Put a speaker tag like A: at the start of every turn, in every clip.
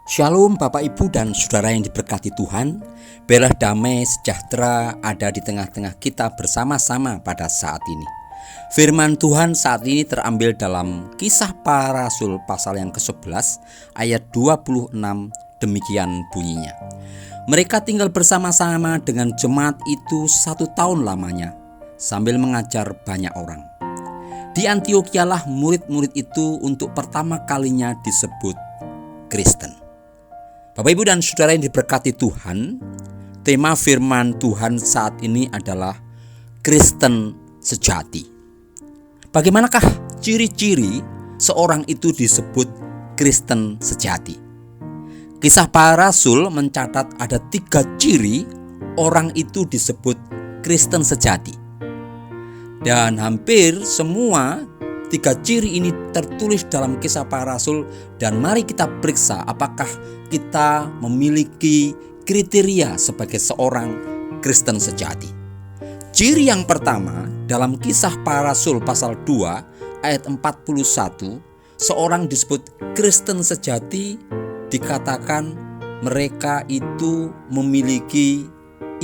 A: Shalom Bapak Ibu dan Saudara yang diberkati Tuhan. Biarlah damai sejahtera ada di tengah-tengah kita bersama-sama pada saat ini. Firman Tuhan saat ini terambil dalam Kisah Para Rasul pasal yang ke-11 ayat 26, demikian bunyinya. Mereka tinggal bersama-sama dengan jemaat itu 1 tahun lamanya sambil mengajar banyak orang. Di Antiochialah murid-murid itu untuk pertama kalinya disebut Kristen. Bapak Ibu dan Saudara yang diberkati Tuhan, tema firman Tuhan saat ini adalah Kristen sejati. Bagaimanakah ciri-ciri seorang itu disebut Kristen sejati? Kisah Para Rasul mencatat ada 3 ciri orang itu disebut Kristen sejati. Dan hampir semua 3 ciri ini tertulis dalam Kisah Para Rasul, dan mari kita periksa apakah kita memiliki kriteria sebagai seorang Kristen sejati. Ciri yang pertama dalam Kisah Para Rasul pasal 2 ayat 41, seorang disebut Kristen sejati dikatakan mereka itu memiliki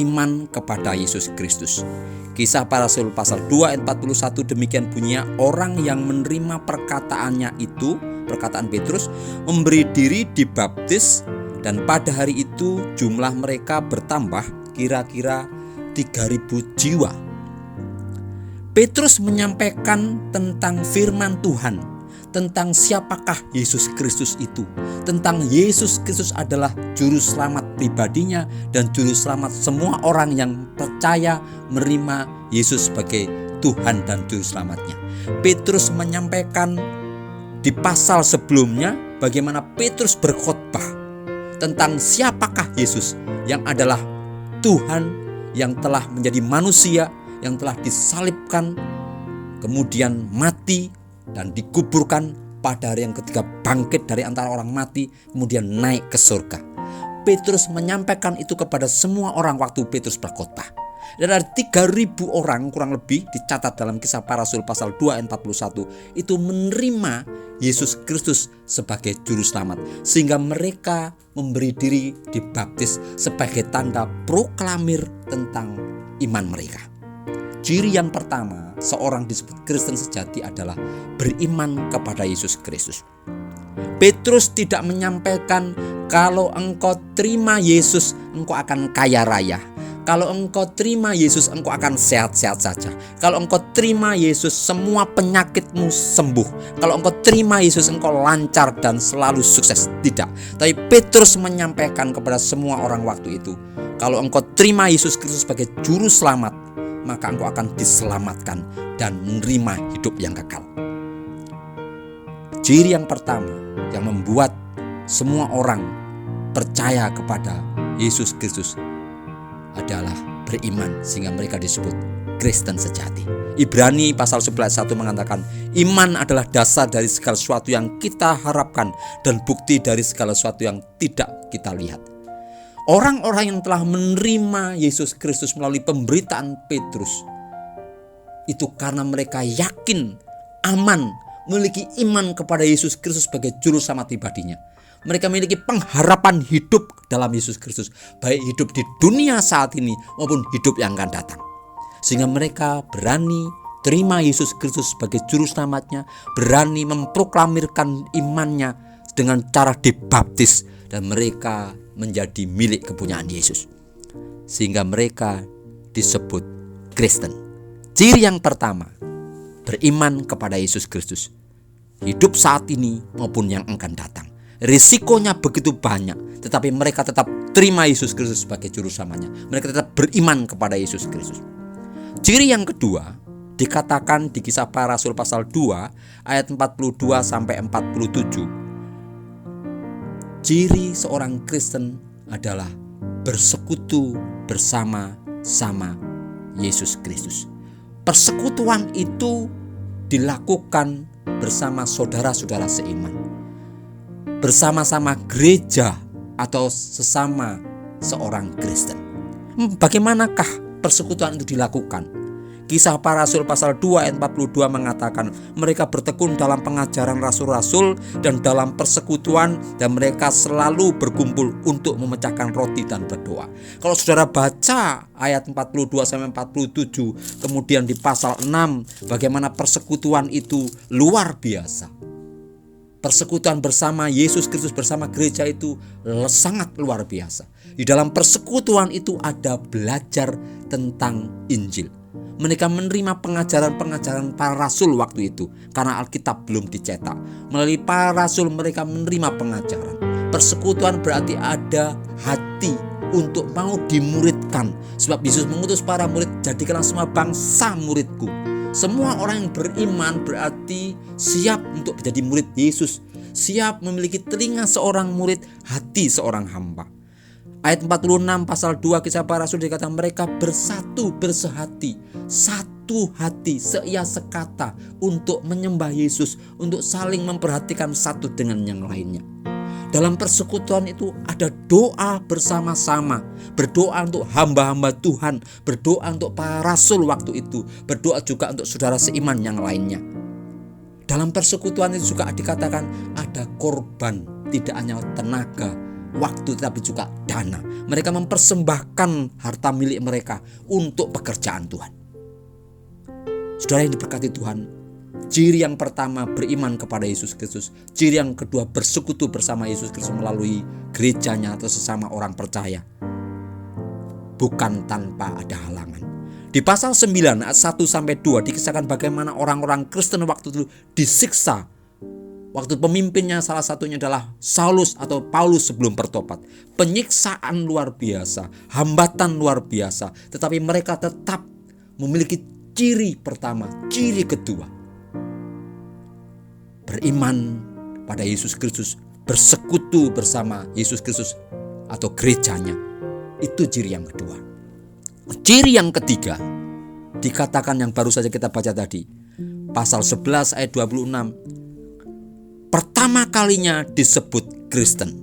A: iman kepada Yesus Kristus. Kisah Para Rasul pasal 2 ayat 41 demikian bunyinya, orang yang menerima perkataannya itu, perkataan Petrus, memberi diri dibaptis, dan pada hari itu jumlah mereka bertambah kira-kira 3.000 jiwa. Petrus menyampaikan tentang firman Tuhan, tentang siapakah Yesus Kristus itu, tentang Yesus Kristus adalah juru selamat pribadinya dan juru selamat semua orang yang percaya menerima Yesus sebagai Tuhan dan juru selamatnya. Petrus menyampaikan di pasal sebelumnya bagaimana Petrus berkhotbah tentang siapakah Yesus yang adalah Tuhan yang telah menjadi manusia, yang telah disalibkan, kemudian mati dan dikuburkan, pada hari yang ketiga bangkit dari antara orang mati, kemudian naik ke surga. Petrus menyampaikan itu kepada semua orang waktu Petrus berkhotbah. Dan ada 3.000 orang kurang lebih dicatat dalam Kisah Para Rasul pasal 2 ayat 41 itu menerima Yesus Kristus sebagai juru selamat, sehingga mereka memberi diri dibaptis sebagai tanda proklamir tentang iman mereka. Ciri yang pertama seorang disebut Kristen sejati adalah beriman kepada Yesus Kristus. Petrus tidak menyampaikan kalau engkau terima Yesus engkau akan kaya raya, kalau engkau terima Yesus engkau akan sehat-sehat saja, kalau engkau terima Yesus semua penyakitmu sembuh, kalau engkau terima Yesus engkau lancar dan selalu sukses. Tidak. Tapi Petrus menyampaikan kepada semua orang waktu itu, kalau engkau terima Yesus Kristus sebagai juru selamat, maka engkau akan diselamatkan dan menerima hidup yang kekal. Ciri yang pertama yang membuat semua orang percaya kepada Yesus Kristus adalah beriman, sehingga mereka disebut Kristen sejati. Ibrani pasal 11:1 mengatakan, iman adalah dasar dari segala sesuatu yang kita harapkan dan bukti dari segala sesuatu yang tidak kita lihat. Orang-orang yang telah menerima Yesus Kristus melalui pemberitaan Petrus itu karena mereka yakin, aman, memiliki iman kepada Yesus Kristus sebagai juru selamat pribadinya. Mereka memiliki pengharapan hidup dalam Yesus Kristus, baik hidup di dunia saat ini maupun hidup yang akan datang. Sehingga mereka berani terima Yesus Kristus sebagai juru selamatnya, berani memproklamirkan imannya dengan cara dibaptis, dan mereka menjadi milik kepunyaan Yesus, sehingga mereka disebut Kristen. Ciri yang pertama, beriman kepada Yesus Kristus, hidup saat ini maupun yang akan datang. Risikonya begitu banyak, tetapi mereka tetap terima Yesus Kristus sebagai juru selamatnya. Mereka tetap beriman kepada Yesus Kristus. Ciri yang kedua dikatakan di Kisah Para Rasul pasal 2 ayat 42 sampai 47. Ciri seorang Kristen adalah bersekutu bersama-sama Yesus Kristus. Persekutuan itu dilakukan bersama saudara-saudara seiman, bersama-sama gereja atau sesama seorang Kristen. Bagaimanakah persekutuan itu dilakukan? Kisah Para Rasul pasal 2 ayat 42 mengatakan mereka bertekun dalam pengajaran rasul-rasul dan dalam persekutuan, dan mereka selalu berkumpul untuk memecahkan roti dan berdoa. Kalau saudara baca ayat 42 sampai 47, kemudian di pasal 6 bagaimana persekutuan itu luar biasa. Persekutuan bersama Yesus Kristus bersama gereja itu sangat luar biasa. Di dalam persekutuan itu ada belajar tentang Injil. Mereka menerima pengajaran-pengajaran para rasul waktu itu karena Alkitab belum dicetak. Melalui para rasul mereka menerima pengajaran. Persekutuan berarti ada hati untuk mau dimuridkan. Sebab Yesus mengutus para murid, jadikanlah semua bangsa muridku. Semua orang yang beriman berarti siap untuk menjadi murid Yesus. Siap memiliki telinga seorang murid, hati seorang hamba. Ayat 46 pasal 2 Kisah Para Rasul dikatakan mereka bersatu bersehati, satu hati, seia sekata untuk menyembah Yesus, untuk saling memperhatikan satu dengan yang lainnya. Dalam persekutuan itu ada doa bersama-sama, berdoa untuk hamba-hamba Tuhan, berdoa untuk para rasul waktu itu, berdoa juga untuk saudara seiman yang lainnya. Dalam persekutuan itu juga dikatakan ada korban, tidak hanya tenaga, waktu, tetapi juga dana. Mereka mempersembahkan harta milik mereka untuk pekerjaan Tuhan. Saudara yang diberkati Tuhan, ciri yang pertama beriman kepada Yesus Kristus. Ciri yang kedua bersekutu bersama Yesus Kristus melalui gerejanya atau sesama orang percaya, bukan tanpa ada halangan. Di pasal 9 ayat 1-2 dikisahkan bagaimana orang-orang Kristen waktu itu disiksa. Waktu pemimpinnya salah satunya adalah Saulus atau Paulus sebelum bertobat. Penyiksaan luar biasa, hambatan luar biasa. Tetapi mereka tetap memiliki ciri pertama, ciri kedua. Beriman pada Yesus Kristus, bersekutu bersama Yesus Kristus atau gerejanya. Itu ciri yang kedua. Ciri yang ketiga dikatakan yang baru saja kita baca tadi. Pasal 11 ayat 26. Pertama kalinya disebut Kristen.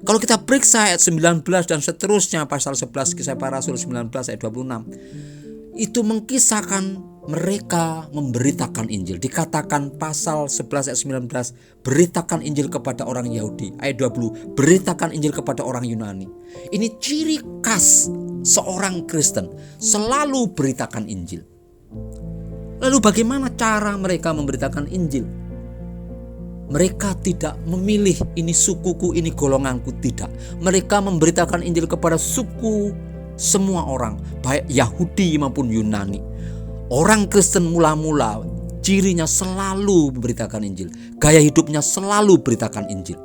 A: Kalau kita periksa ayat 19 dan seterusnya pasal 11 Kisah Para Rasul 19 ayat 26, itu mengkisahkan mereka memberitakan Injil. Dikatakan pasal 11 ayat 19, beritakan Injil kepada orang Yahudi. Ayat 20, beritakan Injil kepada orang Yunani. Ini ciri khas seorang Kristen, selalu beritakan Injil. Lalu bagaimana cara mereka memberitakan Injil? Mereka tidak memilih ini sukuku, ini golonganku, tidak. Mereka memberitakan Injil kepada suku semua orang, baik Yahudi maupun Yunani. Orang Kristen mula-mula cirinya selalu memberitakan Injil. Gaya hidupnya selalu beritakan Injil.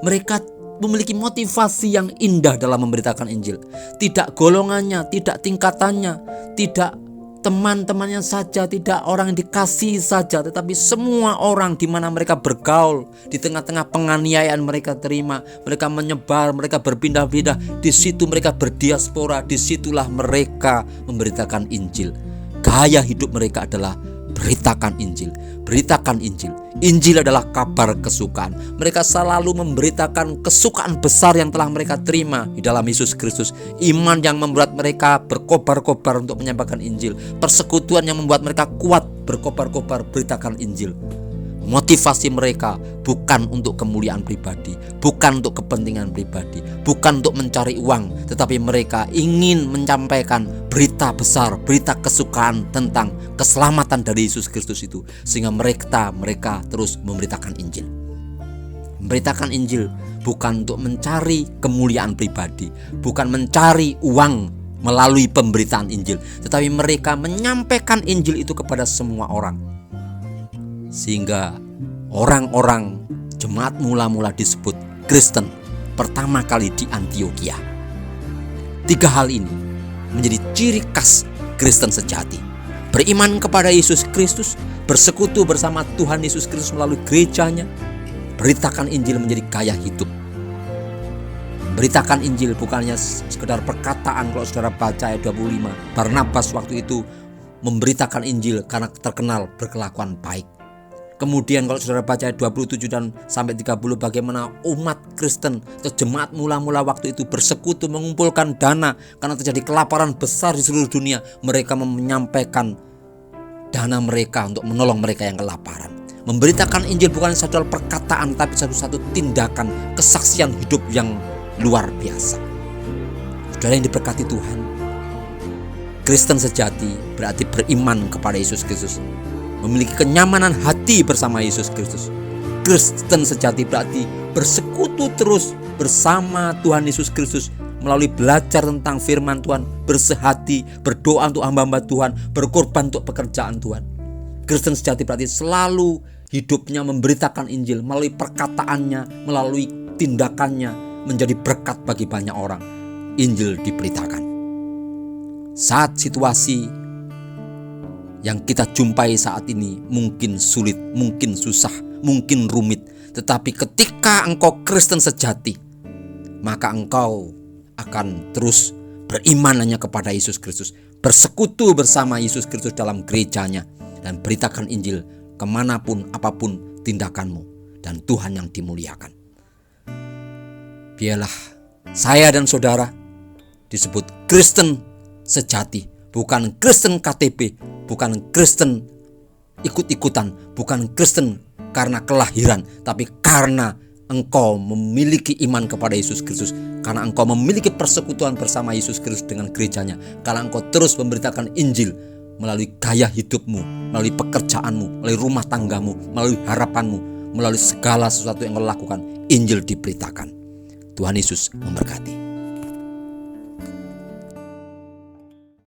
A: Mereka memiliki motivasi yang indah dalam memberitakan Injil. Tidak golongannya, tidak tingkatannya, tidak teman-temannya saja, tidak orang yang dikasihi saja, tetapi semua orang di mana mereka bergaul, di tengah-tengah penganiayaan mereka terima, mereka menyebar, mereka berpindah-pindah, di situ mereka berdiaspora, disitulah mereka memberitakan Injil. Gaya hidup mereka adalah beritakan Injil, beritakan Injil. Injil adalah kabar kesukaan. Mereka selalu memberitakan kesukaan besar yang telah mereka terima di dalam Yesus Kristus. Iman yang membuat mereka berkobar-kobar untuk menyampaikan Injil. Persekutuan yang membuat mereka kuat berkobar-kobar beritakan Injil. Motivasi mereka bukan untuk kemuliaan pribadi, bukan untuk kepentingan pribadi, bukan untuk mencari uang, tetapi mereka ingin menyampaikan berita besar, berita kesukaan tentang keselamatan dari Yesus Kristus itu, sehingga mereka terus memberitakan Injil. Memberitakan Injil bukan untuk mencari kemuliaan pribadi, bukan mencari uang melalui pemberitaan Injil, tetapi mereka menyampaikan Injil itu kepada semua orang. Sehingga orang-orang jemaat mula-mula disebut Kristen pertama kali di Antiokhia. 3 hal ini menjadi ciri khas Kristen sejati. Beriman kepada Yesus Kristus, bersekutu bersama Tuhan Yesus Kristus melalui gerejanya, beritakan Injil menjadi gaya hidup. Beritakan Injil bukannya sekedar perkataan. Kalau saudara baca ayat 25, Barnabas waktu itu memberitakan Injil karena terkenal berkelakuan baik. Kemudian kalau saudara baca ayat 27 dan sampai 30, bagaimana umat Kristen atau jemaat mula-mula waktu itu bersekutu mengumpulkan dana karena terjadi kelaparan besar di seluruh dunia. Mereka menyampaikan dana mereka untuk menolong mereka yang kelaparan. Memberitakan Injil bukan satu perkataan, tapi satu tindakan, kesaksian hidup yang luar biasa. Saudara yang diberkati Tuhan, Kristen sejati berarti beriman kepada Yesus Kristus, memiliki kenyamanan hati bersama Yesus Kristus. Kristen sejati berarti bersekutu terus bersama Tuhan Yesus Kristus melalui belajar tentang firman Tuhan, bersehati, berdoa untuk hamba-hamba Tuhan, berkorban untuk pekerjaan Tuhan. Kristen sejati berarti selalu hidupnya memberitakan Injil melalui perkataannya, melalui tindakannya, menjadi berkat bagi banyak orang. Injil diberitakan. Saat situasi yang kita jumpai saat ini mungkin sulit, mungkin susah, mungkin rumit, tetapi ketika engkau Kristen sejati, maka engkau akan terus beriman hanya kepada Yesus Kristus, bersekutu bersama Yesus Kristus dalam gerejanya, dan beritakan Injil kemanapun apapun tindakanmu, dan Tuhan yang dimuliakan. Biarlah saya dan saudara disebut Kristen sejati, bukan Kristen KTP, bukan Kristen ikut-ikutan, bukan Kristen karena kelahiran, tapi karena engkau memiliki iman kepada Yesus Kristus, karena engkau memiliki persekutuan bersama Yesus Kristus dengan gerejanya, karena engkau terus memberitakan Injil melalui gaya hidupmu, melalui pekerjaanmu, melalui rumah tanggamu, melalui harapanmu, melalui segala sesuatu yang engkau lakukan. Injil diberitakan. Tuhan Yesus memberkati.